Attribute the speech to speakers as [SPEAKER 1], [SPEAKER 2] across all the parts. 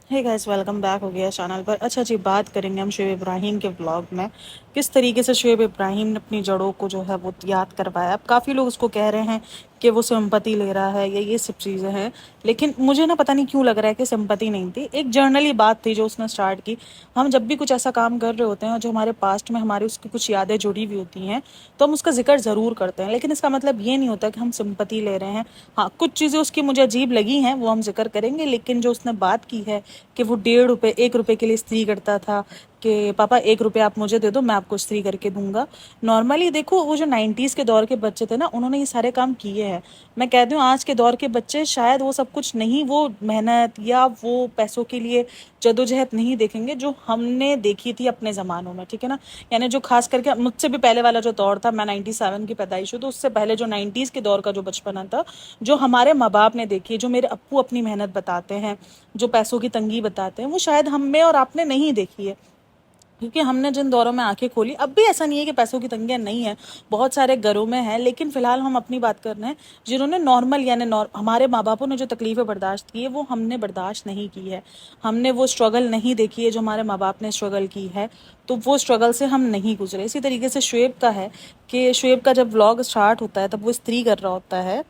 [SPEAKER 1] Hey guys, welcome back हो गया channel पर। अच्छा जी, बात करेंगे हम शोएब इब्राहिम के व्लॉग में किस तरीके से शोएब इब्राहिम ने अपनी जड़ों को जो है वो याद करवाया। अब काफ़ी लोग उसको कह रहे हैं कि वो सिंपैथी ले रहा है या ये सब चीज़ें हैं, लेकिन मुझे ना पता नहीं क्यों लग रहा है कि सिंपैथी नहीं थी, एक जर्नली बात थी जो उसने स्टार्ट की। हम जब भी कुछ ऐसा काम कर रहे होते हैं और जो हमारे पास्ट में हमारी उसकी कुछ यादें जुड़ी हुई होती हैं तो हम उसका जिक्र ज़रूर करते हैं, लेकिन इसका मतलब ये नहीं होता कि हम सिंपैथी ले रहे हैं। हाँ, कुछ चीज़ें उसकी मुझे अजीब लगी हैं, वो हम जिक्र करेंगे, लेकिन जो उसने बात की है कि वो 1.5 रुपये 1 रुपये के लिए इस्त्री करता था कि पापा 1 रुपया आप मुझे दे दो, मैं आपको इस्त्री करके दूंगा। नॉर्मली देखो, वो जो 90s के दौर के बच्चे थे ना, उन्होंने ये सारे काम किए हैं। मैं कहती हूँ आज के दौर के बच्चे शायद वो सब कुछ नहीं, वो मेहनत या वो पैसों के लिए जदोजहद नहीं देखेंगे जो हमने देखी थी अपने ज़मानों में, ठीक है ना। यानी जो खास करके मुझसे भी पहले वाला जो दौर था, मैं 97 की पैदाइश हूँ, तो उससे पहले जो 90s के दौर का जो बचपना था, जो हमारे माँ बाप ने देखी, जो मेरे अप्पू अपनी मेहनत बताते हैं, जो पैसों की तंगी बताते हैं, वो शायद हम में और आपने नहीं देखी है। क्योंकि हमने जिन दौरों में आंखें खोली, अब भी ऐसा नहीं है कि पैसों की तंगियां नहीं है, बहुत सारे घरों में है, लेकिन फिलहाल हम अपनी बात कर रहे हैं जिन्होंने नॉर्मल यानी हमारे माँ बापों ने जो तकलीफें बर्दाश्त की है वो हमने बर्दाश्त नहीं की है। हमने वो स्ट्रगल नहीं देखी है जो हमारे माँ बाप ने स्ट्रगल की है, तो वो स्ट्रगल से हम नहीं गुजरे। इसी तरीके से शुएब का है कि शुएब का जब व्लॉग स्टार्ट होता है तब वो स्त्री कर रहा होता है,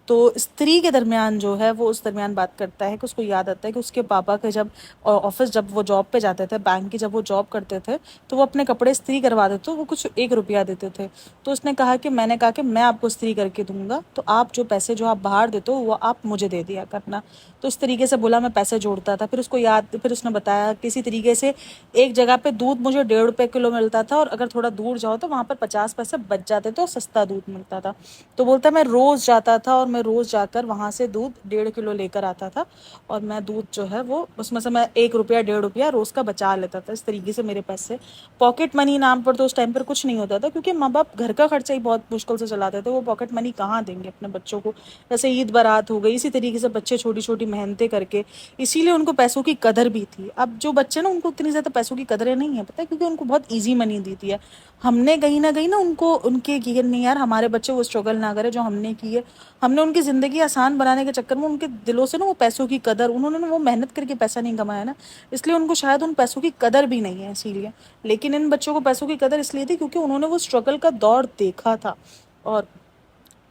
[SPEAKER 1] तो स्त्री के दरमियान जो है वो उस दरमियान बात करता है कि उसको याद आता है कि उसके पापा के जब ऑफिस, जब वो जॉब पे जाते थे, बैंक की जब वो जॉब करते थे, तो वो अपने कपड़े इस्त्री करवा देते, तो वो कुछ 1 रुपया देते थे। तो उसने कहा कि मैंने कहा कि मैं आपको इस्त्री करके दूंगा, तो आप जो पैसे जो आप बाहर देते हो वो आप मुझे दे दिया करना। तो इस तरीके से बोला, मैं पैसे जोड़ता था। फिर उसको याद, फिर उसने बताया किसी तरीके से एक जगह पे दूध मुझे 1.5 रुपये किलो मिलता था और अगर थोड़ा दूर जाओ तो वहाँ पर 50 पैसे बच जाते थे और सस्ता दूध मिलता था। तो बोलता मैं रोज़ जाता था और मैं रोज़ जाकर वहाँ से दूध 1.5 किलो लेकर आता था और मैं दूध जो है वो उसमें से मैं 1 रुपया 1.5 रुपया रोज़ का बचा लेता था। इस तरीके से मेरे पैसे पॉकेट मनी नाम पर तो उस टाइम पर कुछ नहीं होता था, क्योंकि माँ बाप घर का खर्चा ही बहुत मुश्किल से चलाते थे, वो पॉकेट मनी कहाँ देंगे अपने बच्चों को। जैसे ईद बारात हो गई, इसी तरीके से बच्चे छोटी छोटी मेहनतें करके, इसीलिए उनको पैसों की कदर भी थी। अब जो बच्चे ना, उनको इतनी ज़्यादा पैसों की कदरें नहीं है, पता है, क्योंकि उनको बहुत ईजी मनी दी थी है। हमने कहीं ना उनको उनके की नहीं यार, हमारे बच्चे वो स्ट्रगल ना करे जो हमने की है। हमने उनकी ज़िंदगी आसान बनाने के चक्कर में उनके दिलों से ना वो पैसों की कदर, उन्होंने ना वो मेहनत करके पैसा नहीं कमाया ना, इसलिए उनको शायद उन पैसों की कदर भी नहीं है, इसीलिए। लेकिन इन बच्चों को पैसों की कदर इसलिए थी क्योंकि उन्होंने वो स्ट्रगल का दौर देखा था। और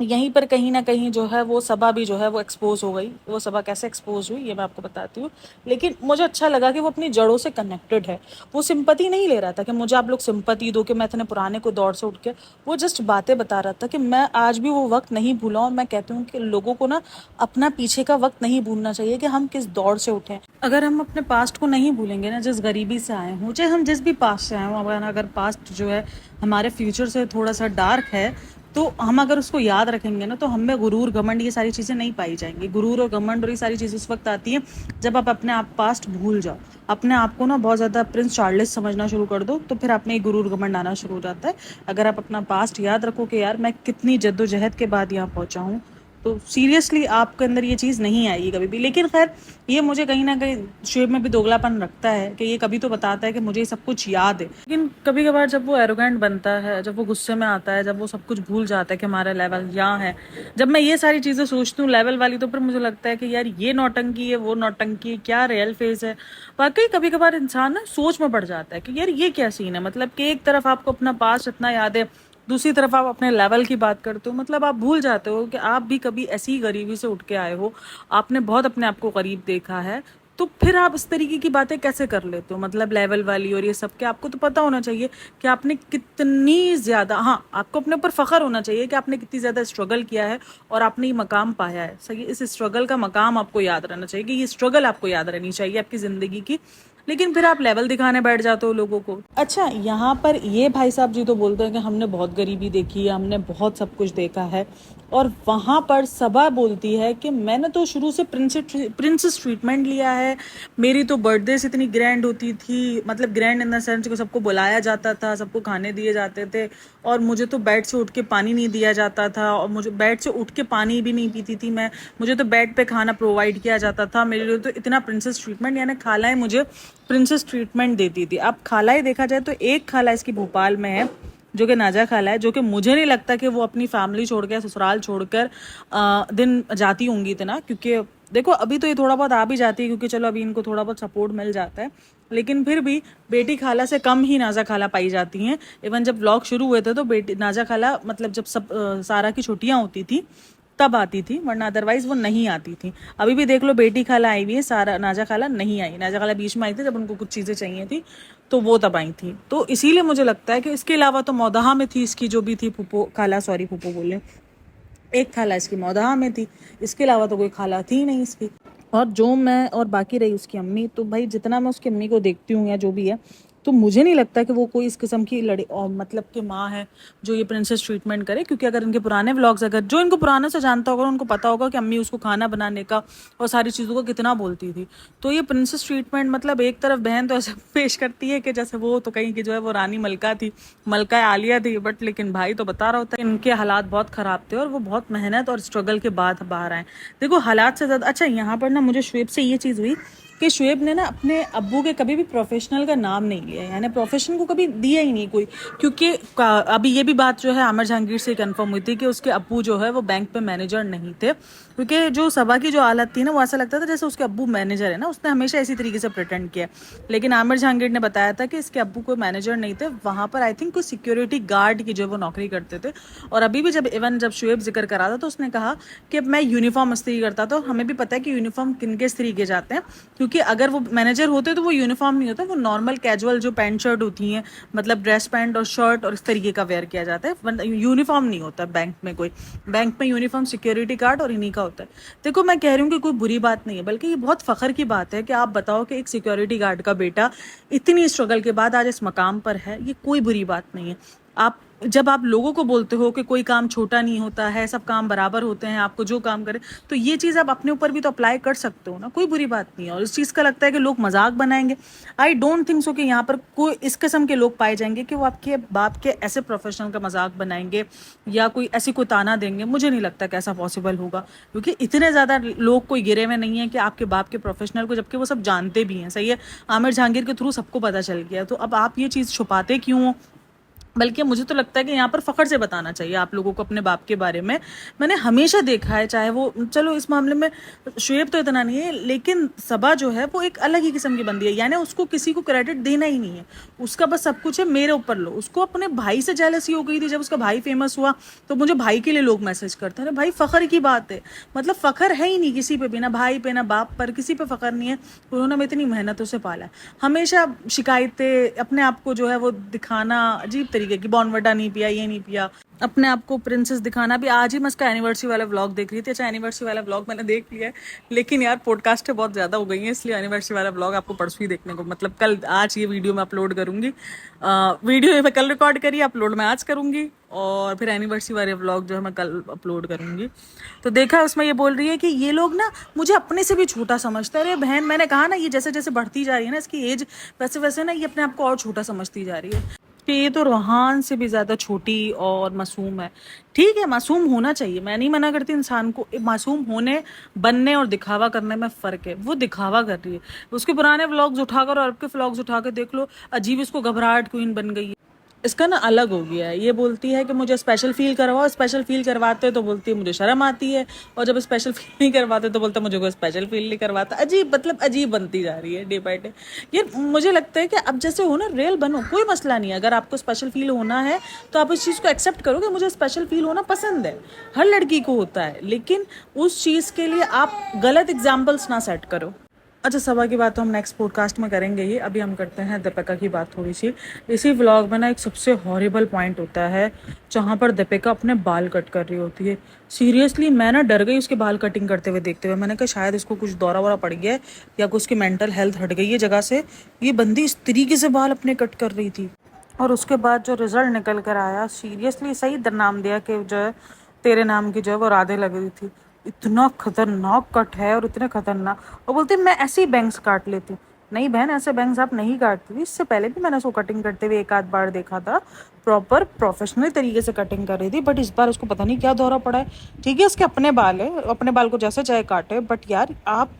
[SPEAKER 1] यहीं पर कहीं ना कहीं जो है वो सभा भी जो है वो एक्सपोज हो गई। वो सभा कैसे एक्सपोज हुई ये मैं आपको बताती हूँ, लेकिन मुझे अच्छा लगा कि वो अपनी जड़ों से कनेक्टेड है। वो सिंपैथी नहीं ले रहा था कि मुझे आप लोग सिंपैथी दो कि मैं इतने पुराने को दौर से उठ के, वो जस्ट बातें बता रहा था कि मैं आज भी वो वक्त नहीं भूला। और मैं कहती हूँ कि लोगों को ना अपना पीछे का वक्त नहीं भूलना चाहिए कि हम किस दौर से उठे। अगर हम अपने पास्ट को नहीं भूलेंगे ना, जिस गरीबी से आए हों, चाहे हम जिस भी पास्ट से आए हों, अगर पास्ट जो है हमारे फ्यूचर से थोड़ा सा डार्क है, तो हम अगर उसको याद रखेंगे ना, तो हमें गुरूर घमंड ये सारी चीज़ें नहीं पाई जाएंगी। गुरूर और घमंड और ये सारी चीज़ें उस वक्त आती हैं जब आप अपने आप पास्ट भूल जाओ, अपने आप को ना बहुत ज़्यादा प्रिंस चार्ल्स समझना शुरू कर दो, तो फिर आप में गुरूर घमंड आना शुरू हो जाता है। अगर आप अपना पास्ट याद रखो कि यार मैं कितनी जद्दोजहद के बाद यहाँ पहुँचा हूँ, तो सीरियसली आपके अंदर ये चीज़ नहीं आएगी कभी भी। लेकिन खैर, ये मुझे कहीं ना कहीं शेब में भी दोगलापन रखता है कि ये कभी तो बताता है कि मुझे सब कुछ याद है, लेकिन कभी कभार जब वो एरोगेंट बनता है, जब वो गुस्से में आता है, जब वो सब कुछ भूल जाता है कि हमारा लेवल यहाँ है, जब मैं ये सारी चीज़ें सोचती हूँ लेवल वाली, तो फिर मुझे लगता है कि यार ये नौटंकी है, वो नौटंकी है, क्या रियल फेस है। वाकई कभी कभार इंसान ना सोच में पड़ जाता है कि यार ये क्या सीन है। मतलब कि एक तरफ आपको अपना पास्ट इतना याद है, दूसरी तरफ आप अपने लेवल की बात करते हो, मतलब आप भूल जाते हो कि आप भी कभी ऐसी ही गरीबी से उठ के आए हो, आपने बहुत अपने आप को गरीब देखा है। तो फिर आप इस तरीके की बातें कैसे कर लेते हो, मतलब लेवल वाली और ये सब के। आपको तो पता होना चाहिए कि आपने कितनी ज़्यादा, हाँ, आपको अपने ऊपर फ़ख्र होना चाहिए कि आपने कितनी ज़्यादा स्ट्रगल किया है और आपने ये मकाम पाया है। सही, इस स्ट्रगल का मकाम आपको याद रहना चाहिए कि ये स्ट्रगल आपको याद रहनी चाहिए आपकी ज़िंदगी की। लेकिन फिर आप लेवल दिखाने बैठ जाते हो लोगों को। अच्छा, यहाँ पर ये भाई साहब जी तो बोलते हैं कि हमने बहुत गरीबी देखी है, हमने बहुत सब कुछ देखा है, और वहाँ पर सबा बोलती है कि मैंने तो शुरू से प्रिंसेस ट्रीटमेंट लिया है। मेरी तो बर्थडेज इतनी ग्रैंड होती थी, मतलब ग्रैंड इन द सेंस को सबको बुलाया जाता था, सबको खाने दिए जाते थे, और मुझे तो बेड से उठ के पानी नहीं दिया जाता था, और मुझे बेड से उठ के पानी भी नहीं पीती थी मैं, मुझे तो बेड पे खाना प्रोवाइड किया जाता था। मेरे लिए तो इतना प्रिंसेस ट्रीटमेंट, यानी खालाएं मुझे प्रिंसेस ट्रीटमेंट देती थी। अब खालाएं देखा जाए तो एक खाला इसकी भोपाल में है जो कि नाजा खाला है, जो कि मुझे नहीं लगता कि वो अपनी फैमिली छोड़ के, ससुराल छोड़कर दिन जाती होंगी इतना, क्योंकि देखो अभी तो ये थोड़ा बहुत आ भी जाती है क्योंकि चलो अभी इनको थोड़ा बहुत सपोर्ट मिल जाता है, लेकिन फिर भी बेटी खाला से कम ही नाजा खाला पाई जाती हैं। इवन जब व्लॉग शुरू हुए थे तो बेटी नाजा खाला मतलब जब सब सारा की छुट्टियां होती थी तब आती थी, वरना अदरवाइज वो नहीं आती थी। अभी भी देख लो बेटी खाला आई हुई है, सारा नाजा खाला नहीं आई। नाजा खाला बीच में आई थी जब उनको कुछ चीज़ें चाहिए थी तो वो तब आई थी। तो इसीलिए मुझे लगता है कि इसके अलावा तो मौदहा में थी इसकी जो भी थी फूफो खाला, सॉरी फूफो बोले, एक खाला इसकी मौदहा में थी, इसके अलावा तो कोई खाला थी नहीं इसकी। और जो मैं और बाकी रही उसकी अम्मी, तो भाई जितना मैं उसकी अम्मी को देखती हूँ या जो भी है, तो मुझे नहीं लगता कि वो कोई इस किस्म की लड़े और मतलब कि माँ है जो ये प्रिंसेस ट्रीटमेंट करे। क्योंकि अगर इनके पुराने व्लॉग्स, अगर जो इनको पुराने से जानता होगा उनको पता होगा कि अम्मी उसको खाना बनाने का और सारी चीज़ों को कितना बोलती थी। तो ये प्रिंसेस ट्रीटमेंट मतलब एक तरफ बहन तो ऐसे पेश करती है कि जैसे वो तो कहीं की जो है वो रानी मलका थी, मलका आलिया थी, बट लेकिन भाई तो बता रहा होता है इनके हालात बहुत ख़राब थे और वो बहुत मेहनत और स्ट्रगल के बाद बाहर आए। देखो हालात से ज़्यादा अच्छा यहाँ पर ना मुझे शुएब से ये चीज़ हुई कि शुएब ने ना अपने अब्बू के कभी भी प्रोफेशनल का नाम नहीं लिया, यानी प्रोफेशन को कभी दिया ही नहीं कोई। क्योंकि अभी ये भी बात जो है आमिर जहांगीर से कंफर्म हुई थी कि उसके अब्बू जो है वो बैंक पे मैनेजर नहीं थे। क्योंकि जो सबा की जो हालत थी ना वो ऐसा लगता था जैसे उसके अब्बू मैनेजर है ना, उसने हमेशा इसी तरीके से प्रिटेंड किया। लेकिन आमिर जहांगीर ने बताया था कि इसके अब्बू कोई मैनेजर नहीं थे, वहाँ पर आई थिंक कोई सिक्योरिटी गार्ड की जो वो नौकरी करते थे। और अभी भी जब इवन जब शुएब जिक्र करा था तो उसने कहा कि मैं यूनिफॉर्म इस्त्री करता था, हमें भी पता है कि यूनिफॉर्म किनके इस्त्री किए जाते हैं। क्योंकि अगर वो मैनेजर होते तो वो यूनिफॉर्म नहीं होता, वो नॉर्मल कैजुअल जो पैंट शर्ट होती हैं, मतलब ड्रेस पैंट और शर्ट और इस तरीके का वेयर किया जाता है, यूनिफॉर्म नहीं होता बैंक में कोई। बैंक में यूनिफॉर्म सिक्योरिटी गार्ड और इन्हीं का होता है। देखो मैं कह रही हूँ कि कोई बुरी बात नहीं है, बल्कि ये बहुत फख्र की बात है कि आप बताओ कि एक सिक्योरिटी गार्ड का बेटा इतनी स्ट्रगल के बाद आज इस मकाम पर है, ये कोई बुरी बात नहीं है। आप जब आप लोगों को बोलते हो कि कोई काम छोटा नहीं होता है, सब काम बराबर होते हैं, आपको जो काम करे, तो ये चीज़ आप अपने ऊपर भी तो अप्लाई कर सकते हो ना, कोई बुरी बात नहीं है। और इस चीज़ का लगता है कि लोग मजाक बनाएंगे, आई डोंट थिंक सो कि यहाँ पर कोई इस किस्म के लोग पाए जाएंगे कि वो आपके बाप के ऐसे प्रोफेशनल का मजाक बनाएंगे या कोई ऐसी कोई ताना देंगे। मुझे नहीं लगता कि ऐसा पॉसिबल होगा, क्योंकि इतने ज़्यादा लोग कोई गिरे हुए नहीं है कि आपके बाप के प्रोफेशनल को, जबकि वो सब जानते भी हैं। सही है, आमिर जहांगीर के थ्रू सबको पता चल गया, तो अब आप ये चीज़ छुपाते क्यों हो? बल्कि मुझे तो लगता है कि यहाँ पर फ़ख्र से बताना चाहिए आप लोगों को अपने बाप के बारे में। मैंने हमेशा देखा है, चाहे वो चलो इस मामले में शुएब तो इतना नहीं है, लेकिन सबा जो है वो एक अलग ही किस्म की बंदी है, यानी उसको किसी को क्रेडिट देना ही नहीं है, उसका बस सब कुछ है मेरे ऊपर लो। उसको अपने भाई से जेलसी हो गई थी जब उसका भाई फेमस हुआ, तो मुझे भाई के लिए लोग मैसेज करते हैं। भाई फ़ख्र की बात है, मतलब फ़ख्र है ही नहीं किसी पे भी, ना भाई पे ना बाप पर, किसी पे फ़ख्र नहीं है। उन्होंने हमें इतनी मेहनतों से पाला है। हमेशा शिकायतें, अपने आप को जो है वो दिखाना अजीब तरीके की, बॉनवटा नहीं पिया, ये नहीं पिया, अपने आप को प्रिंसेस दिखाना भी। आज ही मैं इसका एनिवर्सरी वाला व्लॉग देख रही थी। अच्छा एनिवर्सरी वाला व्लॉग मैंने देख लिया है, लेकिन यार पॉडकास्ट बहुत ज़्यादा हो गई है, इसलिए एनिवर्सरी वाला व्लॉग आपको परसों ही देखने को, मतलब कल, आज ये वीडियो मैं अपलोड करूँगी, वीडियो मैं कल रिकॉर्ड करी, अपलोड मैं आज करूँगी, और फिर एनिवर्सरी वाले व्लॉग जो है मैं कल अपलोड करूँगी। तो देखा उसमें ये बोल रही है कि ये लोग ना मुझे अपने से भी छोटा समझते हैं। अरे बहन, मैंने कहा ना ये जैसे जैसे बढ़ती जा रही है ना इसकी एज, वैसे वैसे ना ये अपने आप को और छोटा समझती जा रही है कि ये तो रोहान से भी ज़्यादा छोटी और मासूम है। ठीक है, मासूम होना चाहिए, मैं नहीं मना करती इंसान को, मासूम होने, बनने और दिखावा करने में फ़र्क है। वो दिखावा कर रही है, उसके पुराने व्लॉग्स उठाकर और अब के व्लॉग्स उठा कर देख लो, अजीब इसको घबराहट क्वीन बन गई है। इसका ना अलग हो गया है, ये बोलती है कि मुझे स्पेशल फील करवाओ, स्पेशल फील करवाते तो बोलती है मुझे शर्म आती है, और जब स्पेशल फील नहीं करवाते तो बोलता है मुझे कोई स्पेशल फील नहीं करवाता। अजीब, मतलब अजीब बनती जा रही है डे बाई डे। ये मुझे लगता है कि अब जैसे हो ना, रियल बनो, कोई मसला नहीं है। अगर आपको स्पेशल फील होना है तो आप इस चीज़ को एक्सेप्ट करो कि मुझे स्पेशल फील होना पसंद है, हर लड़की को होता है, लेकिन उस चीज़ के लिए आप गलत एग्जाम्पल्स ना सेट करो। अच्छा, सबा की बात तो हम नेक्स्ट पॉडकास्ट में करेंगे ही, अभी हम करते हैं दीपिका की बात थोड़ी सी। इसी व्लॉग में ना एक सबसे हॉरिबल पॉइंट होता है जहाँ पर दीपिका अपने बाल कट कर रही होती है। सीरियसली मैं ना डर गई उसके बाल कटिंग करते हुए देखते हुए। मैंने कहा शायद इसको कुछ दौरा वौरा पड़ गया है या कुछ उसकी मेंटल हेल्थ हट गई है जगह से, ये बंदी इस तरीके से बाल अपने कट कर रही थी। और उसके बाद जो रिजल्ट निकल कर आया, सीरियसली सही नाम दिया कि जो है तेरे नाम की जो है वो राधे लग रही थी। इतना खतरनाक कट है और इतने खतरनाक, और बोलते मैं ऐसे ही बैंग्स काट लेती हूँ। नहीं बहन, ऐसे बैंग्स आप नहीं काटती थी, इससे पहले भी मैंने उसको कटिंग करते हुए एक आध बार देखा था, प्रॉपर प्रोफेशनल तरीके से कटिंग कर रही थी। बट इस बार उसको पता नहीं क्या दौरा पड़ा है। ठीक है, उसके अपने बाल है, अपने बाल को जैसे चाहे काटे, बट यार आप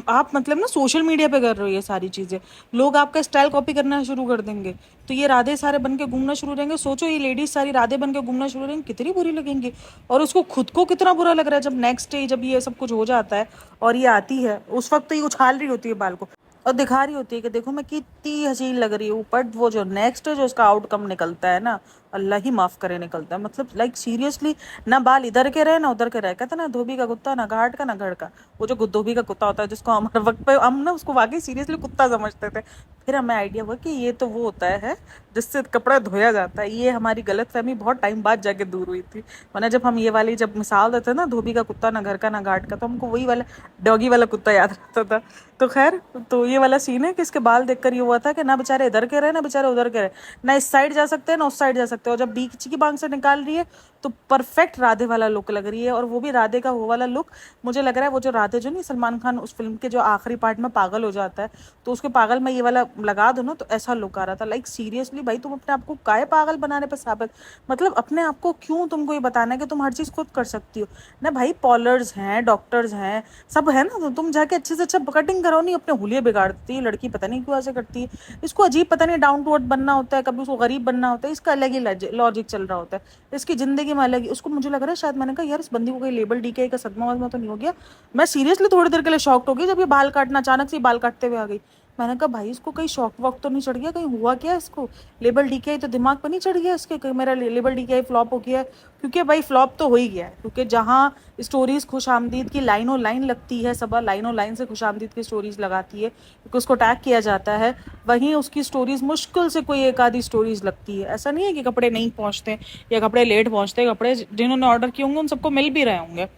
[SPEAKER 1] आप मतलब ना सोशल मीडिया पे कर रहे हो ये सारी चीजें, लोग आपका स्टाइल कॉपी करना शुरू कर देंगे, तो ये राधे सारे बन के घूमना शुरू रहेंगे। सोचो ये लेडीज सारी राधे बन के घूमना शुरू रहेंगी, कितनी बुरी लगेंगी। और उसको खुद को कितना बुरा लग रहा है जब नेक्स्ट डे जब ये सब कुछ हो जाता है और ये आती है, उस वक्त तो ये उछाल रही होती है बाल को और दिखा रही होती है कि देखो मैं कितनी हसीन लग रही हूँ। बट वो जो नेक्स्ट जो उसका आउटकम निकलता है ना, अल्लाह ही माफ करे निकलता है। मतलब लाइक सीरियसली, ना बाल इधर के रहे ना उधर के रहे। कहते ना धोबी का कुत्ता ना घाट का ना घर का। वो जो धोबी का कुत्ता होता है जिसको हमारे वक्त पे हम ना उसको वाकई सीरियसली कुत्ता समझते थे, फिर हमें आइडिया हुआ कि ये तो वो होता है जिससे कपड़ा धोया जाता है। ये हमारी गलत फहमी बहुत टाइम बाद जाके दूर हुई थी। वरना जब हम ये वाली जब मिसाल देते ना धोबी का कुत्ता ना घर का ना घाट का, तो हमको वही वाला डॉगी वाला कुत्ता याद रहता था। तो खैर, तो ये वाला सीन है कि इसके बाल देखकर ये हुआ था कि ना बेचारे इधर के रहे ना बेचारे उधर के रहे, ना इस साइड जा सकते हैं ना उस साइड जा सकते हैं। और जब बीच की बांग से निकाल रही है तो परफेक्ट राधे वाला लुक लग रही है। और वो भी राधे का वो वाला लुक मुझे लग रहा है, वो जो राधे जो नहीं सलमान खान उस फिल्म के जो आखिरी पार्ट में पागल हो जाता है, तो उसके पागल में ये वाला लगा दो ना तो ऐसा लुक आ रहा था। लाइक सीरियसली भाई, तुम अपने आप को काहे पागल बनाने पर साबित, मतलब अपने आप को क्यों तुमको ये बताना है कि तुम हर चीज़ खुद कर सकती हो ना। भाई पॉलर्स हैं, डॉक्टर्स हैं, सब है ना, तो तुम जाके अच्छे से अच्छा कटिंग कराओ। नहीं अपने हुलिये बिगाड़ती है लड़की, पता नहीं क्यों ऐसे करती है। इसको अजीब पता नहीं डाउन टू अर्थ बनना होता है, कभी उसको गरीब बनना होता है, इसका अलग ही लॉजिक चल रहा होता है, इसकी जिंदगी में अलग ही। उसको मुझे लग रहा है शायद, मैंने कहा यार इस बंदी को कोई लेबल डीके का सदमा वदमा तो नहीं हो गया। मैं सीरियसली थोड़ी देर के लिए शॉक्ड हो गई जब ये बाल काटना अचानक से बाल काटते हुए आ गई। मैंने कहा भाई इसको कहीं शॉक वॉक तो नहीं चढ़ गया, कहीं हुआ क्या इसको, लेबल डीके तो दिमाग पर नहीं चढ़ गया इसके, कहीं मेरा लेबल डीके फ्लॉप हो गया है। क्योंकि भाई फ्लॉप तो हो ही गया है, क्योंकि जहाँ स्टोरीज खुश आमदीद की लाइनों लाइन लगती है, सब लाइनों लाइन से खुश आमदीद की स्टोरीज लगाती है क्योंकि उसको टैग किया जाता है, वहीं उसकी स्टोरीज मुश्किल से कोई एक आधी स्टोरीज लगती है। ऐसा नहीं है कि कपड़े नहीं पहुंचते या कपड़े लेट पहुंचते, कपड़े जिन्होंने ऑर्डर किए होंगे उन सबको मिल भी रहे होंगे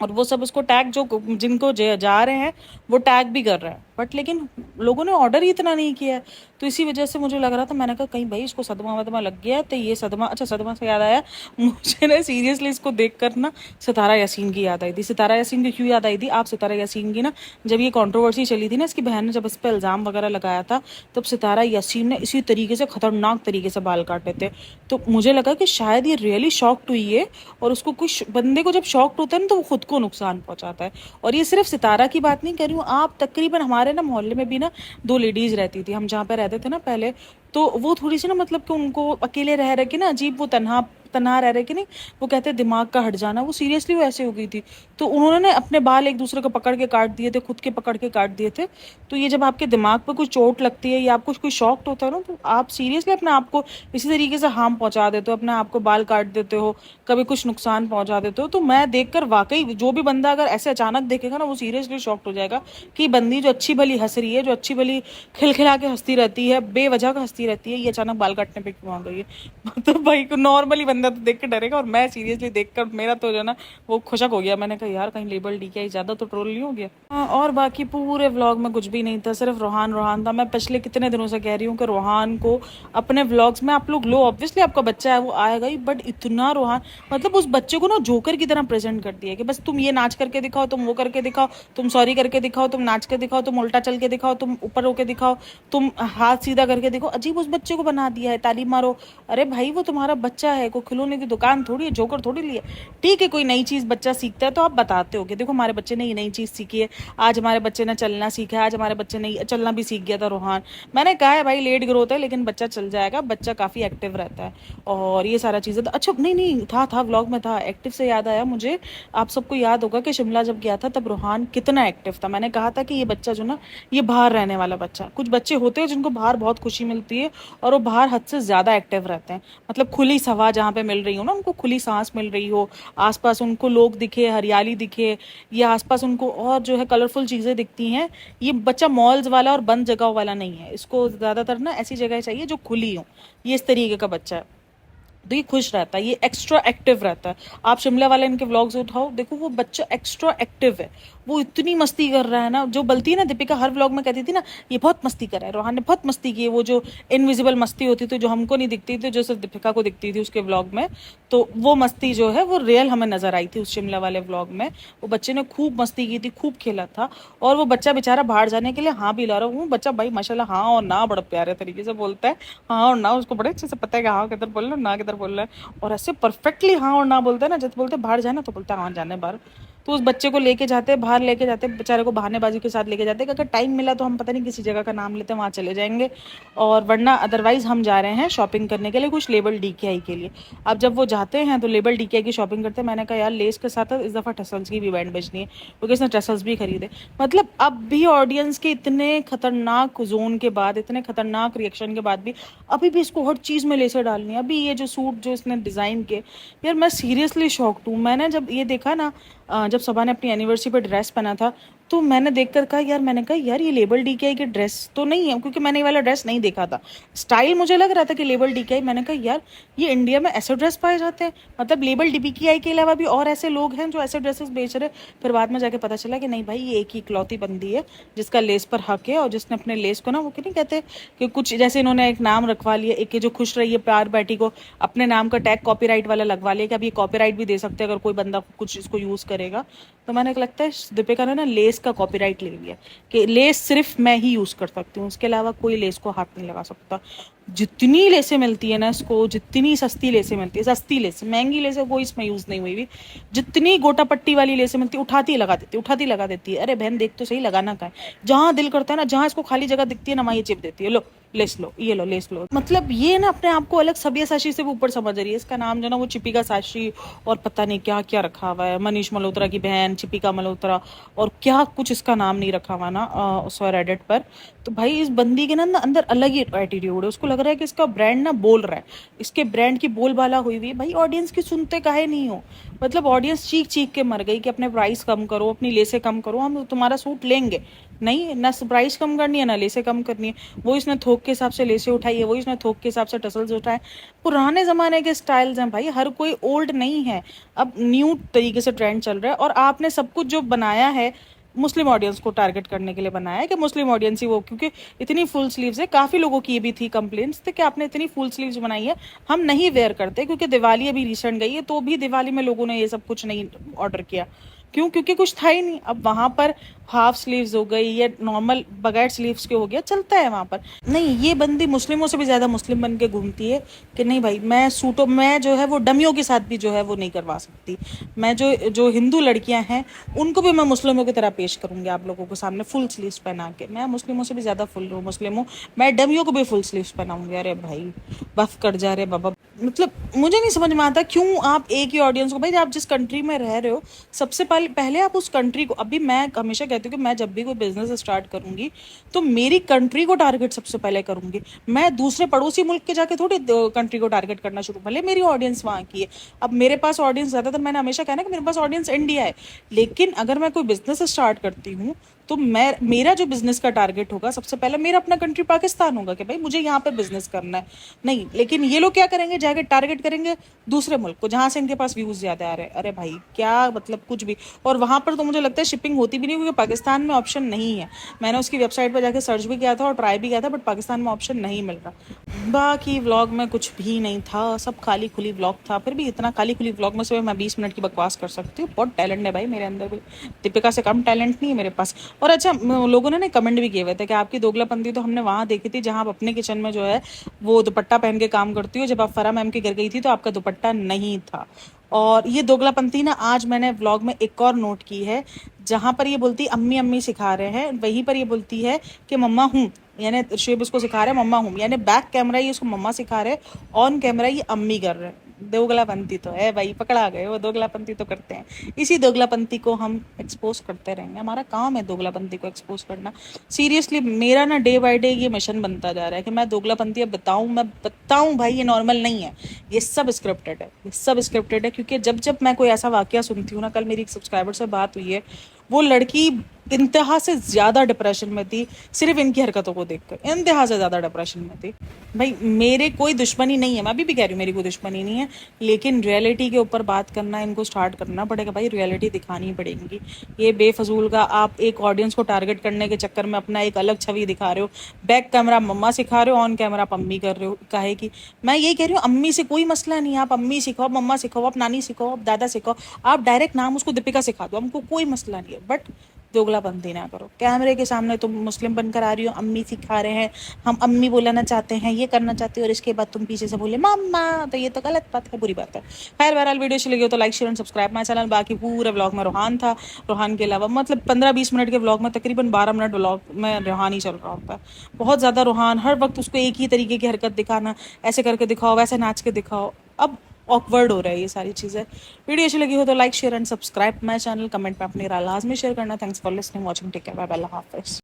[SPEAKER 1] और वो सब उसको टैग जो जिनको जा रहे हैं वो टैग भी कर रहे हैं, बट लेकिन लोगों ने ऑर्डर ही इतना नहीं किया है। तो इसी वजह से मुझे लग रहा था, मैंने कहा कहीं भाई इसको सदमा वदमा लग गया है। तो ये सदमा, अच्छा सदमा से याद आया मुझे ना सीरियसली इसको देखकर ना सितारा यासीन की याद आई थी। सितारा यासीन की क्यों याद आई थी, आप सितारा यासीन की ना जब ये कंट्रोवर्सी चली थी ना, इसकी बहन ने जब इस पर इल्ज़ाम वगैरह लगाया था, तब सितारा यासीन ने इसी तरीके से खतरनाक तरीके से बाल काटे थे। तो मुझे लगा कि शायद ये रियली शॉक्ड हुई है और उसको कुछ बंदे को जब शॉक्ड होता है ना तो वो खुद को नुकसान पहुंचाता है। और ये सिर्फ सितारा की बात नहीं कर रही हूँ, आप तकरीबन हमारे ना मोहल्ले में भी ना दो लेडीज रहती थी, हम जहाँ पे रहते थे ना पहले, तो वो थोड़ी सी ना मतलब कि उनको अकेले रह रहे के ना अजीब, वो तनहा तनहा रह रहे कि नहीं, वो कहते हैं दिमाग का हट जाना, वो सीरियसली वो ऐसे हो गई थी। तो उन्होंने ना अपने बाल एक दूसरे को पकड़ के काट दिए थे, खुद के पकड़ के काट दिए थे। तो ये जब आपके दिमाग पर कुछ चोट लगती है या आपको कोई शॉक होता है ना, तो आप सीरियसली अपने आप को इसी तरीके से हार्म पहुंचा देते हो, अपने आप को बाल काट देते हो, कभी कुछ नुकसान पहुंचा देते हो। तो मैं देखकर वाकई जो भी बंदा अगर ऐसे अचानक देखेगा ना वो सीरियसली शॉक्ड हो जाएगा कि बंदी जो अच्छी भली हंस रही है, जो अच्छी भली खिलखिला के हंसती रहती है, बेवजह का हंसती रहती है, ये अचानक बाल काटने पे क्यों आ गई है। तो भाई को नॉर्मली बंदा तो देख के डरेगा, और मैं सीरियसली देखकर मेरा तो जो ना वो खुशक हो गया। मैंने कहा यार कहीं लेबल डी के ज्यादा तो ट्रोल नहीं हो गया। हाँ, और बाकी पूरे व्लॉग में कुछ भी नहीं था, सिर्फ रोहान रोहान था। मैं पिछले कितने दिनों से कह रही हूँ कि रोहान को अपने व्लॉग्स में आप लोग लो, ऑब्वियसली आपका बच्चा है वो आएगा ही, बट इतना रोहान मतलब उस बच्चे को ना जोकर की तरह प्रेजेंट कर दिया कि बस तुम ये नाच करके दिखाओ, तुम वो करके दिखाओ, तुम सॉरी करके दिखाओ, तुम नाच के दिखाओ, तुम उल्टा चल के दिखाओ, तुम ऊपर होके दिखाओ, तुम हाथ सीधा करके दिखाओ। अजीब उस बच्चे को बना दिया है, ताली मारो। अरे भाई वो तुम्हारा बच्चा है, कोई खिलौने की दुकान थोड़ी है, जोकर थोड़ी लिया। ठीक है कोई नई चीज बच्चा सीखता है तो आप बताते हो कि देखो हमारे बच्चे ने ये नई चीज सीखी है, आज हमारे बच्चे ने चलना सीखा है, आज हमारे बच्चे ने चलना भी सीख गया था रोहान। मैंने कहा है भाई लेट ग्रोथ है लेकिन बच्चा चल जाएगा, बच्चा काफी एक्टिव रहता है और ये सारा चीजें। अच्छा नहीं नहीं था व्लॉग में था, एक्टिव से याद आया मुझे, आप सबको याद होगा कि शिमला जब गया था तब रोहान कितना एक्टिव था। मैंने कहा था कि ये बच्चा जो ना ये बाहर रहने वाला बच्चा, कुछ बच्चे होते हैं जिनको बाहर बहुत खुशी मिलती है और वो बाहर हद से ज्यादा एक्टिव रहते हैं। मतलब खुली हवा जहाँ पे मिल रही हो ना, उनको खुली सांस मिल रही हो, आसपास उनको लोग दिखे, हरियाली दिखे, या आसपास उनको और जो है कलरफुल चीजें दिखती हैं। ये बच्चा मॉल्स वाला और बंद जगह वाला नहीं है, इसको ज्यादातर ना ऐसी जगह चाहिए जो खुली हो, ये इस तरीके का बच्चा है। तो ये खुश रहता है, ये एक्स्ट्रा एक्टिव रहता है। आप शिमला वाले इनके व्लॉग्स उठाओ, देखो वो बच्चा एक्स्ट्रा एक्टिव है, वो इतनी मस्ती कर रहा है ना। जो बोलती है ना दीपिका, हर व्लॉग में कहती थी ना ये बहुत मस्ती कर रहा है, रोहान ने बहुत मस्ती की है, वो जो इनविजिबल मस्ती होती थी जो हमको नहीं दिखती थी, जो सिर्फ दीपिका को दिखती थी उसके व्लॉग में, तो वो मस्ती जो है वो रियल हमें नजर आई थी उस शिमला वाले व्लॉग में। वो बच्चे ने खूब मस्ती की थी, खूब खेला था। और वो बच्चा बेचारा बाहर जाने के लिए हाँ भी ला रहा हूँ, बच्चा भाई माशाल्लाह हाँ और ना बड़ा प्यारे तरीके से बोलता है। हाँ और ना उसको बड़े अच्छे से पता है कि हाँ किधर बोलना, ना किधर बोलना है, और ऐसे परफेक्टली हाँ और ना बोलता है ना। जब बोलते बाहर जाना तो बोलता है हाँ जाने बाहर। तो उस बच्चे को लेके जाते हैं बाहर, लेके जाते हैं बेचारे को बहानेबाजी के साथ लेके जाते हैं कि अगर टाइम मिला तो हम पता नहीं किसी जगह का नाम लेते हैं वहाँ चले जाएंगे, और वरना अदरवाइज हम जा रहे हैं शॉपिंग करने के लिए कुछ लेबल डीकेआई के लिए। अब जब वो जाते हैं तो लेबल डीकेआई की शॉपिंग करते हैं। मैंने कहा यार लेस के साथ इस दफ़ा टसल्स की भी बैंड बजनी है, क्योंकि इसने टसल्स भी खरीदे। मतलब अब भी ऑडियंस के इतने खतरनाक जोन के बाद, इतने खतरनाक रिएक्शन के बाद भी अभी भी इसको हर चीज़ में लेसे डालनी है। अभी ये जो सूट जो इसने डिज़ाइन के, यार मैं सीरियसली शॉक्ड हूँ। मैंने जब ये देखा ना, जब सबा ने अपनी एनिवर्सरी पर ड्रेस पहना था, तो मैंने देखकर कहा यार, मैंने कहा यार ये लेबल डीकेआई की ड्रेस तो नहीं है, क्योंकि मैंने ये वाला ड्रेस नहीं देखा था। स्टाइल मुझे लग रहा था कि लेबल डीकेआई, मैंने कहा यार ये इंडिया में ऐसे ड्रेस पाए जाते हैं, मतलब लेबल डीकेआई के अलावा भी और ऐसे लोग हैं जो ऐसे ड्रेसेस बेच रहे। फिर बाद में जाके पता चला कि नहीं भाई, ये एक ही इकलौती बंदी है जिसका लेस पर हक है, और जिसने अपने लेस को ना, वो क्यों नहीं कहते कि कुछ जैसे इन्होंने एक नाम रखवा लिया, एक जो खुश रही है प्यार बैठी को अपने नाम का टैग कॉपीराइट वाला लगवा लिया कि अब ये कॉपीराइट भी दे सकते हैं अगर कोई बंदा कुछ इसको यूज करेगा। तो मैंने लगता है दीपिका ने ना लेस का कॉपीराइट ले लिया कि लेस सिर्फ मैं ही यूज कर सकती हूँ, उसके अलावा कोई लेस को हाथ नहीं लगा सकता। जितनी लेसें मिलती है ना इसको, जितनी सस्ती लेसें मिलती है, सस्ती लेसें, महंगी लेसें कोई इसमें यूज नहीं हुई भी, जितनी गोटा पट्टी वाली लेसें मिलती, उठाती लगा देती, उठाती लगा देती है। अरे बहन देख तो सही, लगाना का है, जहां दिल करता है ना, जहां इसको खाली जगह दिखती है ना, वहां ये चिप देती है, लो लेस लो, ये लो लेस लो। मतलब ये ना अपने आप को अलग सब्यसाची से भी ऊपर समझ रही है। इसका नाम जो ना वो चिपिका साशी और पता नहीं क्या क्या रखा हुआ है, मनीष मल्होत्रा की बहन चिपिका मल्होत्रा, और क्या कुछ इसका नाम नहीं रखा हुआ ना उस रेडिट पर। तो भाई इस बंदी के ना अंदर अलग ही एटीट्यूड है, उसको लग रहा है कि इसका ब्रांड ना बोल रहा है, इसके ब्रांड की बोलबाला हुई हुई है। भाई ऑडियंस की सुनते काहे नहीं हो? मतलब ऑडियंस चीख चीख के मर गई कि अपने प्राइस कम करो, अपनी लेसे कम करो, हम तुम्हारा सूट लेंगे। नहीं, ना प्राइस कम करनी है ना लेसे कम करनी है। वो इसने थोक के हिसाब से लेसे उठाई है, वो इसने थोक के हिसाब से टसल्स उठाए। पुराने जमाने के स्टाइल्स हैं भाई, हर कोई ओल्ड नहीं है, अब न्यू तरीके से ट्रेंड चल रहा है। और आपने सब कुछ जो बनाया है मुस्लिम ऑडियंस को टारगेट करने के लिए बनाया है कि मुस्लिम ऑडियंस ही वो, क्योंकि इतनी फुल स्लीव्स है। काफ़ी लोगों की ये भी थी कंप्लेंट्स थे कि आपने इतनी फुल स्लीव्स बनाई है, हम नहीं वेयर करते, क्योंकि दिवाली अभी रिसेंट गई है, तो भी दिवाली में लोगों ने ये सब कुछ नहीं ऑर्डर किया। क्यों? क्योंकि कुछ था ही नहीं। अब वहां पर हाफ स्लीव्स हो गई या नॉर्मल बगैर स्लीव्स के हो गया, चलता है वहां पर। नहीं, ये बंदी मुस्लिमों से भी ज्यादा मुस्लिम बन के घूमती है कि नहीं भाई मैं सूटों में जो है वो डमियों के साथ भी जो है वो नहीं करवा सकती। मैं जो जो हिंदू लड़कियां हैं उनको भी मैं मुस्लिमों की तरह पेश करूंगी आप लोगों के सामने फुल स्लीव्स पहना के। मैं मुस्लिमों से भी ज्यादा फुल मुस्लिम हूँ, मैं डमियों को भी फुल स्लीव्स पहनाऊंगी। अरे भाई बफ कर जा रहे बाबा। मतलब मुझे नहीं समझ में आता क्यों आप एक ही ऑडियंस को, भाई आप जिस कंट्री में रह रहे हो सबसे पहले आप उस कंट्री को, अभी मैं हमेशा कहती हूँ कि मैं जब भी कोई बिजनेस स्टार्ट करूंगी तो मेरी कंट्री को टारगेट सबसे पहले करूंगी। मैं दूसरे पड़ोसी मुल्क के जाके थोड़ी कंट्री को टारगेट करना शुरू, भले मेरी ऑडियंस वहाँ की है। अब मेरे पास ऑडियंस ज्यादातर, मैंने हमेशा कहना कि मेरे पास ऑडियंस इंडिया है, लेकिन अगर मैं कोई बिजनेस स्टार्ट करती हूँ तो मैं, मेरा जो बिजनेस का टारगेट होगा सबसे पहले मेरा अपना कंट्री पाकिस्तान होगा कि भाई मुझे यहाँ पे बिजनेस करना है। नहीं, लेकिन ये लोग क्या करेंगे, जाके टारगेट करेंगे दूसरे मुल्क को जहां से इनके पास व्यूज ज्यादा आ रहे हैं। अरे भाई क्या मतलब कुछ भी। और वहां पर तो मुझे लगता है शिपिंग होती भी नहीं, क्योंकि पाकिस्तान में ऑप्शन नहीं है। मैंने उसकी वेबसाइट पर जाके सर्च भी किया था और ट्राई भी किया था, बट पाकिस्तान में ऑप्शन नहीं मिल रहा। बाकी व्लॉग में कुछ भी नहीं था, सब खाली खुली व्लॉग था। फिर भी इतना खाली खुली व्लॉग में से मैं 20 मिनट की बकवास कर सकती हूँ। बहुत टैलेंट है भाई मेरे अंदर भी, दीपिका से कम टैलेंट नहीं है मेरे पास। और अच्छा, लोगों ने कमेंट भी किए हुए थे कि आपकी दोगलापंती तो हमने वहां देखी थी जहां आप अपने किचन में जो है वो दुपट्टा पहन के काम करती हो, जब आप फरा मैम के घर गई थी तो आपका दुपट्टा नहीं था। और ये दोगलापंती ना आज मैंने व्लॉग में एक और नोट की है, जहां पर ये बोलती अम्मी अम्मी सिखा रहे हैं, वहीं पर ये बोलती है कि मम्मा हूँ, यानी शुएब उसको सिखा रहे हैं मम्मा हूँ, यानी बैक कैमरा ये उसको मम्मा सिखा रहे, ऑन कैमरा ये अम्मी कर रहे हैं। दोगलापंती तो है भाई, पकड़ा गए, वो दोगलापंती तो करते हैं। इसी दोगलापंती को हम एक्सपोज करते रहेंगे, हमारा काम है दोगलापंती को एक्सपोज करना। सीरियसली मेरा ना डे बाय डे ये मिशन बनता जा रहा है कि मैं दोगलापंती अब बताऊं, मैं बताऊं भाई ये नॉर्मल नहीं है, ये सब स्क्रिप्टेड है, ये सब स्क्रिप्टेड है। क्योंकि जब जब मैं कोई ऐसा वाकया सुनती हूँ ना, कल मेरी एक सब्सक्राइबर से बात हुई है, वो लड़की इंतहा से ज़्यादा डिप्रेशन में थी, सिर्फ इनकी हरकतों को देखकर इंतहा से ज़्यादा डिप्रेशन में थी। भाई मेरे कोई दुश्मनी नहीं है, मैं अभी भी कह रही हूँ मेरी कोई दुश्मनी नहीं है, लेकिन रियलिटी के ऊपर बात करना इनको स्टार्ट करना पड़ेगा। भाई रियलिटी दिखानी पड़ेगी। ये बेफजूल का आप एक ऑडियंस को टारगेट करने के चक्कर में अपना एक अलग छवि दिखा रहे हो। बैक कैमरा मम्मा सिखा रहे हो, ऑन कैमरा आप अम्मी कर रहे हो। काहे की मैं यही कह रही हूँ, अम्मी से कोई मसला नहीं है, आप अम्मी सिखाओ, मम्मा सिखाओ, आप नानी सिखाओ, आप दादा सिखाओ, आप डायरेक्ट नाम उसको दीपिका सिखा दो, हमको कोई मसला नहीं है। बट दोगलापंती ना करो। कैमरे के सामने तुम मुस्लिम बनकर आ रही हो, अम्मी सिखा रहे हैं, हम अम्मी बोलाना चाहते हैं, ये करना चाहते हो, और इसके बाद तुम पीछे से बोले मम्मा, तो ये तो गलत बात है, बुरी बात है। खैर बहरहाल वीडियो अच्छी लगी हो तो like share and subscribe my channel. बाकी पूरे व्लॉग में रोहान था। रोहान के अलावा मतलब 15-20 मिनट के व्लॉग में तकरीबन 12 मिनट व्लॉग में रोहान ही चल रहा होता है। बहुत ज़्यादा रोहान, हर वक्त उसको एक ही तरीके की हरकत दिखाना, ऐसे करके दिखाओ, वैसे नाच के दिखाओ। अब ऑकवर्ड हो रहा है ये सारी चीज़ें। वीडियो अच्छी लगी हो तो like share and subscribe my channel. Comment में अपनी राय लाजमी शेयर करना। Thanks for listening, watching, take care, bye bye, अल्लाह हाफिज़।